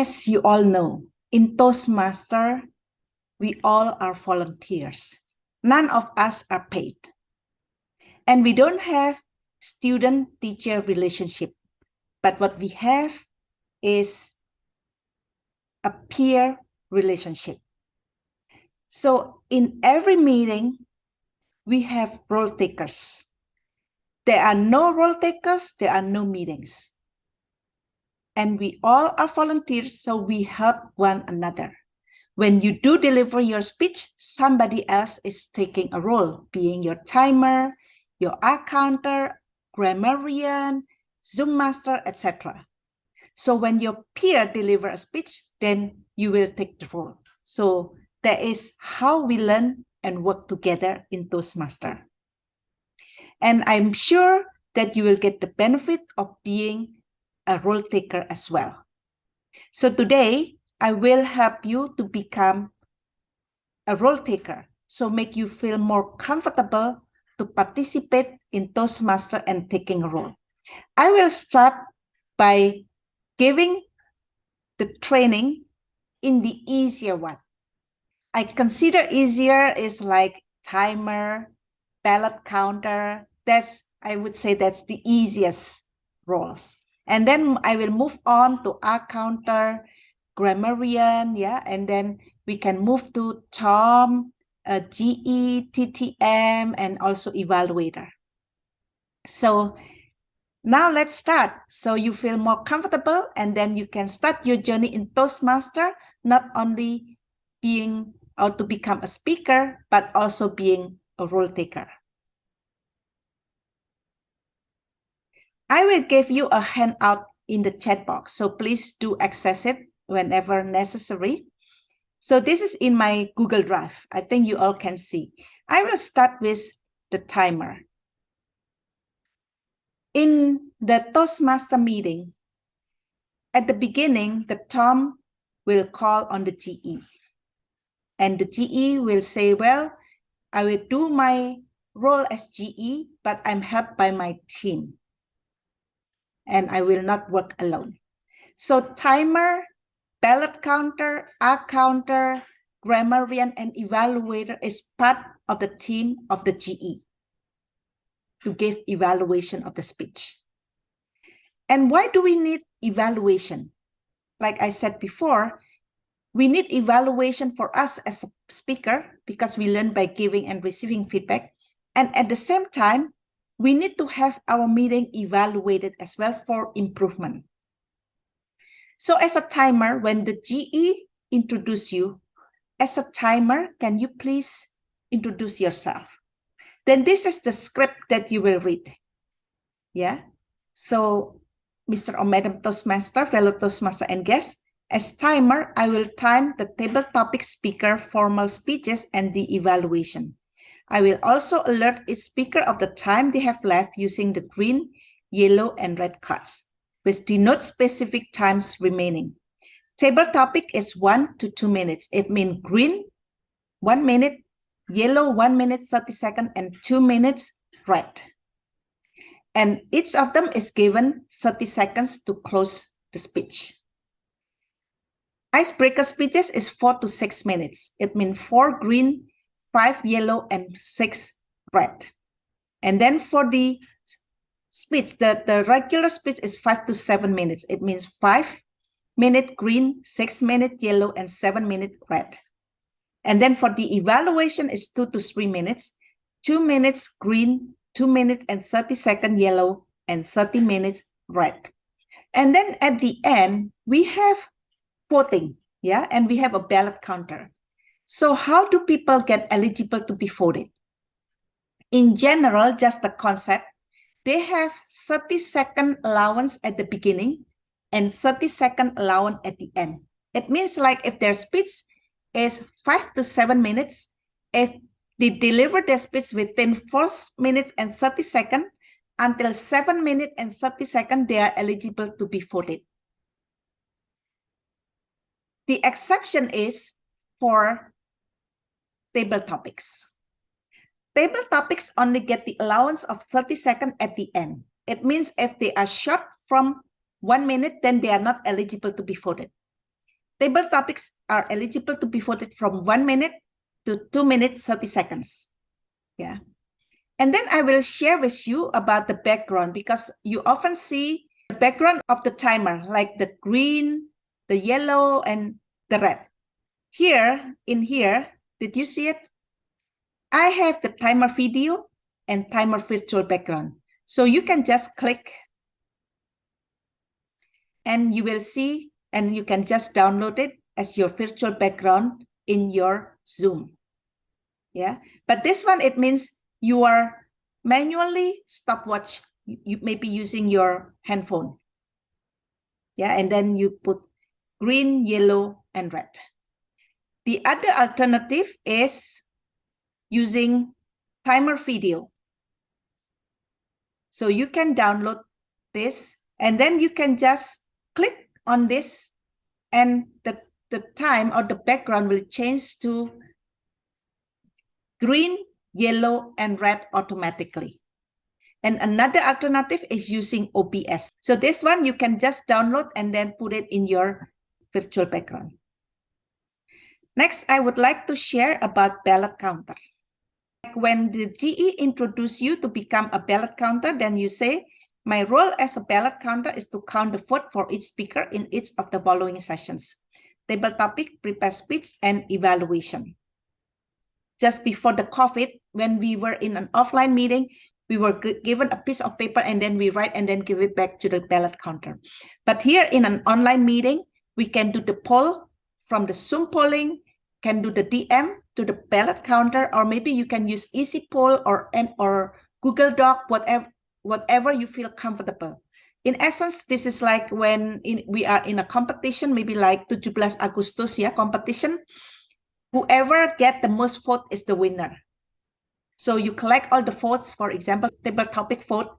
As you all know, in Toastmasters, we all are volunteers. None of us are paid. And we don't have student-teacher relationship. But what we have is a peer relationship. So in every meeting, we have role takers. There are no role takers, there are no meetings. And we all are volunteers, so we help one another. When you do deliver your speech, somebody else is taking a role, being your timer, your accounter, grammarian, Zoom master, etc. So when your peer delivers a speech, then you will take the role. So that is how we learn and work together in Toastmasters. And I'm sure that you will get the benefit of being a role taker as well. So today, I will help you to become a role taker. So make you feel more comfortable to participate in Toastmasters and taking a role. I will start by giving the training in the easier one. I consider easier is like timer, ballot counter. I would say that's the easiest roles. And then I will move on to accounter, grammarian, yeah, and then we can move to Tom, GE, DTM, and also evaluator. So now let's start. So you feel more comfortable, and then you can start your journey in Toastmasters, not only being or to become a speaker, but also being a role taker. I will give you a handout in the chat box, so please do access it whenever necessary. So this is in my Google Drive. I think you all can see. I will start with the timer. In the Toastmaster meeting, at the beginning, the Tom will call on the GE. And the GE will say, well, I will do my role as GE, but I'm helped by my team. And I will not work alone. So timer, ballot counter, accounter, grammarian, and evaluator is part of the team of the GE to give evaluation of the speech. And why do we need evaluation? Like I said before, we need evaluation for us as a speaker because we learn by giving and receiving feedback. And at the same time, we need to have our meeting evaluated as well for improvement. So as a timer, when the GE introduce you, as a timer, can you please introduce yourself? Then this is the script that you will read. Yeah. So Mr. or Madam Toastmaster, fellow Toastmaster and guests, as timer, I will time the table topic speaker, formal speeches, and the evaluation. I will also alert each speaker of the time they have left using the green, yellow, and red cards, which denote specific times remaining. Table topic is 1 to 2 minutes. It means green, 1 minute, yellow, 1 minute, 30 seconds, and 2 minutes, red. And each of them is given 30 seconds to close the speech. Icebreaker speeches is 4 to 6 minutes. It means 4 green, 5 yellow, and 6 red. And then for the speech, the regular speech is 5 to 7 minutes. It means 5 minute green, 6 minute yellow, and 7 minute red. And then for the evaluation is 2 to 3 minutes, 2 minutes green, 2 minutes and 30 seconds yellow, and 30 minutes red. And then at the end, we have voting, yeah, and we have a ballot counter. So how do people get eligible to be voted? In general, just the concept, they have 30-second allowance at the beginning and 30-second allowance at the end. It means like if their speech is 5 to 7 minutes, if they deliver their speech within 4 minutes and 30 seconds, until 7 minutes and 30 seconds, they are eligible to be voted. The exception is for table topics. Table topics only get the allowance of 30 seconds at the end. It means if they are short from 1 minute, then they are not eligible to be voted. Table topics are eligible to be voted from 1 minute to 2 minutes, 30 seconds. Yeah. And then I will share with you about the background, because you often see the background of the timer, like the green, the yellow, and the red. Here, did you see it? I have the timer video and timer virtual background. So you can just click and you will see, and you can just download it as your virtual background in your Zoom. Yeah, but this one, it means you are manually stopwatch. You may be using your handphone. Yeah, and then you put green, yellow, and red. The other alternative is using timer video. So you can download this, and then you can just click on this, and the time or the background will change to green, yellow, and red automatically. And another alternative is using OBS. So this one you can just download and then put it in your virtual background. Next, I would like to share about ballot counter. When the GE introduce you to become a ballot counter, then you say, my role as a ballot counter is to count the vote for each speaker in each of the following sessions: table topic, prepare speech, and evaluation. Just before the COVID, when we were in an offline meeting, we were given a piece of paper and then we write and then give it back to the ballot counter. But here in an online meeting, we can do the poll from the Zoom polling, can do the DM to the ballot counter, or maybe you can use Easy Poll or Google Doc, whatever you feel comfortable. In essence, this is like when we are in a competition, maybe like 17 Agustus, yeah, competition. Whoever get the most vote is the winner. So you collect all the votes, for example, table topic vote,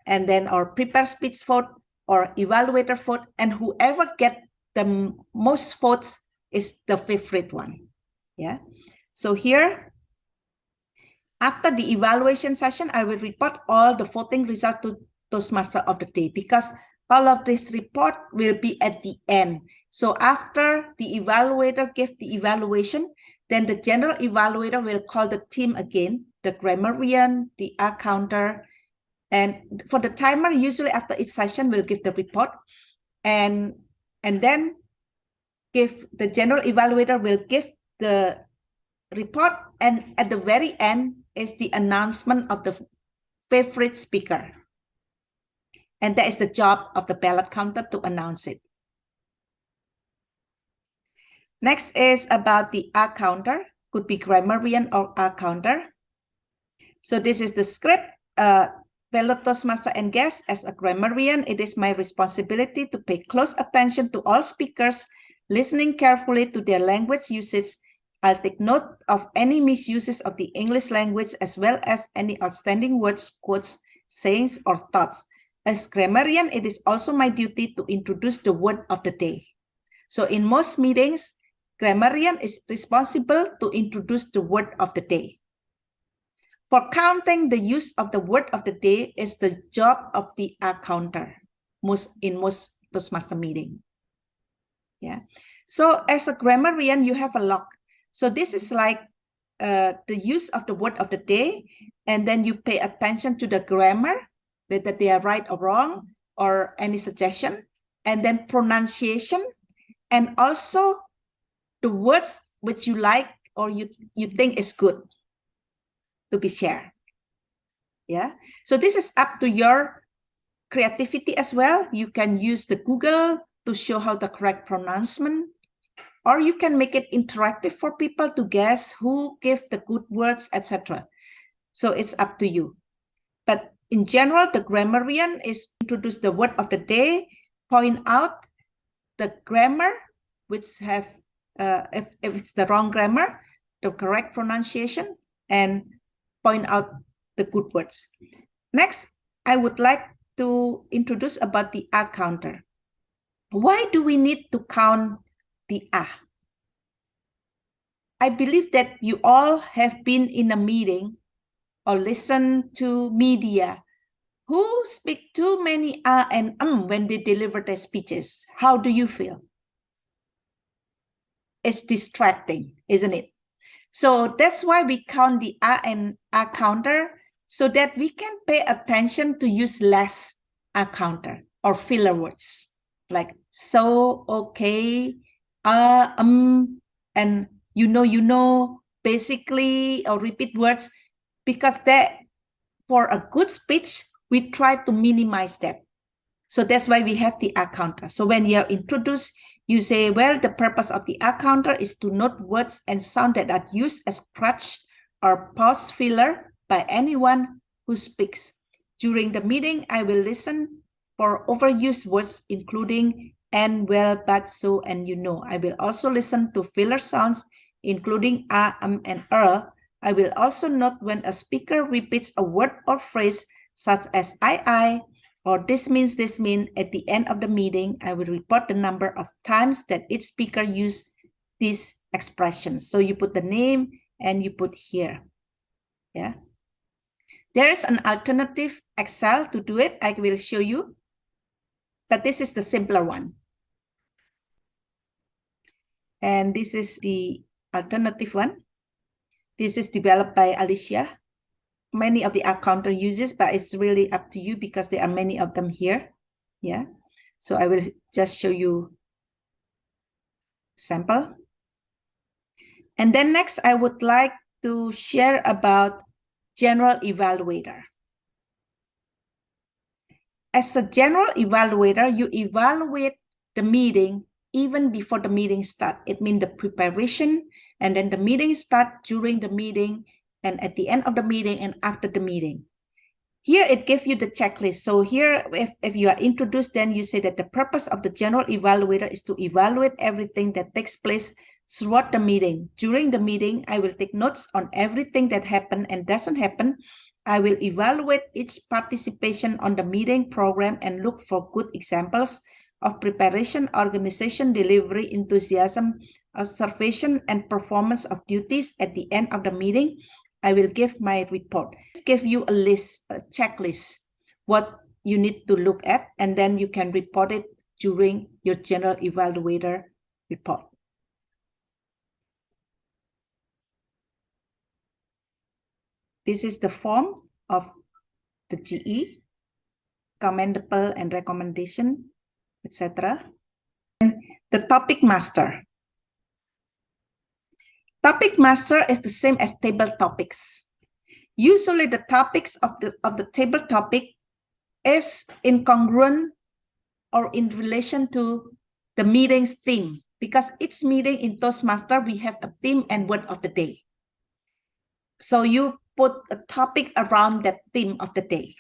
and then our prepare speech vote or evaluator vote, and whoever get the most votes is the favorite one. Yeah. So here, after the evaluation session, I will report all the voting result to Toastmaster of the day, because all of this report will be at the end. So after the evaluator gives the evaluation, then the general evaluator will call the team again, the grammarian, the counter, and for the timer, usually after each session, we'll give the report, and then the general evaluator will give the report, and at the very end is the announcement of the favorite speaker. And that is the job of the ballot counter to announce it. Next is about the counter, could be grammarian or counter. So this is the script. Fellow Toastmaster and guests, as a grammarian, it is my responsibility to pay close attention to all speakers, listening carefully to their language usage. I'll take note of any misuses of the English language, as well as any outstanding words, quotes, sayings, or thoughts. As grammarian, it is also my duty to introduce the word of the day. So in most meetings, grammarian is responsible to introduce the word of the day. For counting the use of the word of the day is the job of the counter in most Toastmaster meeting. Yeah. So as a grammarian, you have a log. So this is like the use of the word of the day, and then you pay attention to the grammar, whether they are right or wrong, or any suggestion, and then pronunciation, and also the words which you like or you think is good to be shared. Yeah. So this is up to your creativity as well. You can use the Google to show how the correct pronouncement, or you can make it interactive for people to guess who gave the good words, etc. So it's up to you. But in general, the grammarian is introduce the word of the day, point out the grammar, which have, if it's the wrong grammar, the correct pronunciation, and point out the good words. Next, I would like to introduce about the counter. Why do we need to count the I believe that you all have been in a meeting or listened to media who speak too many and when they deliver their speeches. How do you feel? is distracting, isn't it? So that's why we count the R and R counter so that we can pay attention to use less R counter or filler words like so, okay, and basically, or repeat words, because that for a good speech, we try to minimize that. So that's why we have the R counter. So when you're introduced, you say, well, the purpose of the R counter is to note words and sound that are used as crutch or pause filler by anyone who speaks. During the meeting, I will listen for overused words, including and, well, but, so, and I will also listen to filler sounds, including and I will also note when a speaker repeats a word or phrase such as I, or this means. At the end of the meeting, I will report the number of times that each speaker used these expressions. So you put the name and you put here. Yeah. There is an alternative Excel to do it. I will show you. But this is the simpler one. And this is the alternative one. This is developed by Alicia. Many of the R counter uses, but it's really up to you because there are many of them here. Yeah. So I will just show you sample. And then next, I would like to share about general evaluator. As a general evaluator, you evaluate the meeting even before the meeting starts. It means the preparation, and then the meeting starts, during the meeting, and at the end of the meeting, and after the meeting. Here it gives you the checklist. So here, if you are introduced, then you say that the purpose of the general evaluator is to evaluate everything that takes place throughout the meeting. During the meeting, I will take notes on everything that happened and doesn't happen. I will evaluate each participation on the meeting program and look for good examples of preparation, organization, delivery, enthusiasm, observation, and performance of duties. At the end of the meeting, I will give my report. This gives you a list, a checklist, what you need to look at, and then you can report it during your general evaluator report. This is the form of the GE, commendable and recommendation, etc. And the topic master. Topic master is the same as table topics. Usually the topics of the table topic is incongruent or in relation to the meeting's theme, because each meeting in Toastmasters, we have a theme and word of the day. So you put a topic around that theme of the day.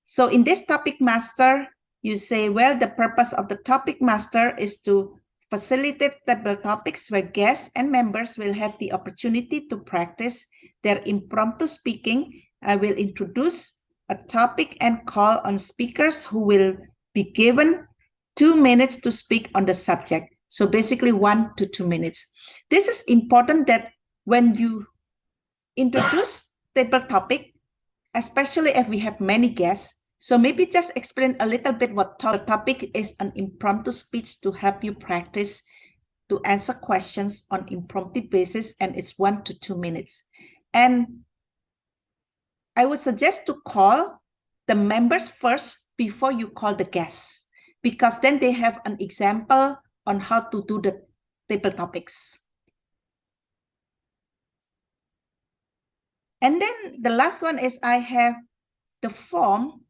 So in this topic master, you say, well, the purpose of the topic master is to facilitate table topics where guests and members will have the opportunity to practice their impromptu speaking. I will introduce a topic and call on speakers who will be given 2 minutes to speak on the subject. So basically 1 to 2 minutes. This is important that when you introduce table topic, especially if we have many guests, so maybe just explain a little bit what topic is, an impromptu speech to help you practice to answer questions on impromptu basis, and it's 1 to 2 minutes. And I would suggest to call the members first before you call the guests, because then they have an example on how to do the table topics. And then the last one is I have the form,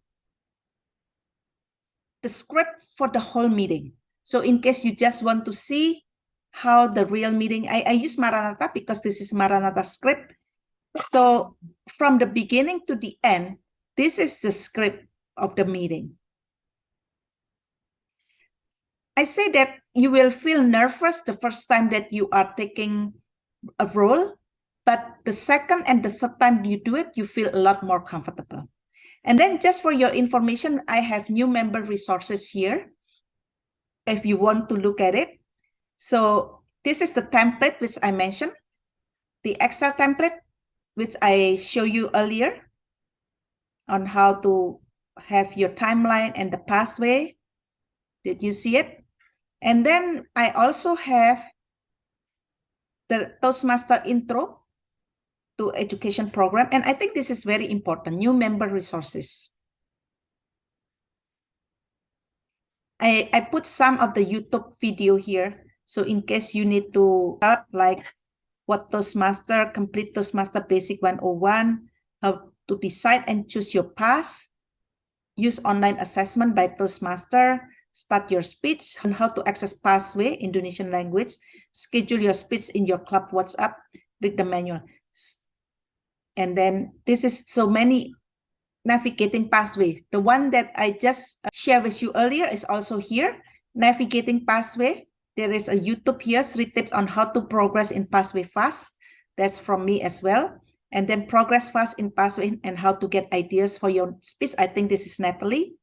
the script for the whole meeting. So in case you just want to see how the real meeting, I use Maranatha because this is Maranatha script. So from the beginning to the end, this is the script of the meeting. I say that you will feel nervous the first time that you are taking a role, but the second and the third time you do it, you feel a lot more comfortable. And then just for your information, I have new member resources here if you want to look at it. So this is the template which I mentioned, the Excel template, which I showed you earlier on how to have your timeline and the pathway. Did you see it? And then I also have the Toastmaster intro to education program. And I think this is very important, new member resources. I put some of the YouTube video here. So in case you need to start, like what Toastmaster, complete Toastmaster Basic 101, how to decide and choose your path, use online assessment by Toastmaster, start your speech, and how to access pathway Indonesian language, schedule your speech in your club WhatsApp, read the manual. And then this is so many navigating pathway. The one that I just shared with you earlier is also here, navigating pathway. There is a YouTube here, 3 tips on how to progress in pathway fast. That's from me as well. And then progress fast in pathway and how to get ideas for your speech. I think this is Natalie.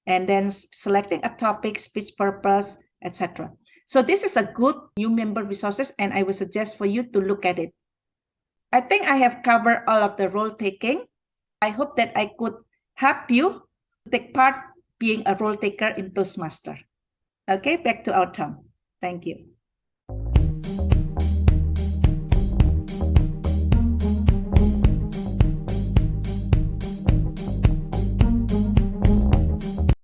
And then selecting a topic, speech purpose, etc. So this is a good new member resources, and I would suggest for you to look at it. I think I have covered all of the role taking. I hope that I could help you take part being a role taker in Toastmaster. Okay, back to our Tom. Thank you.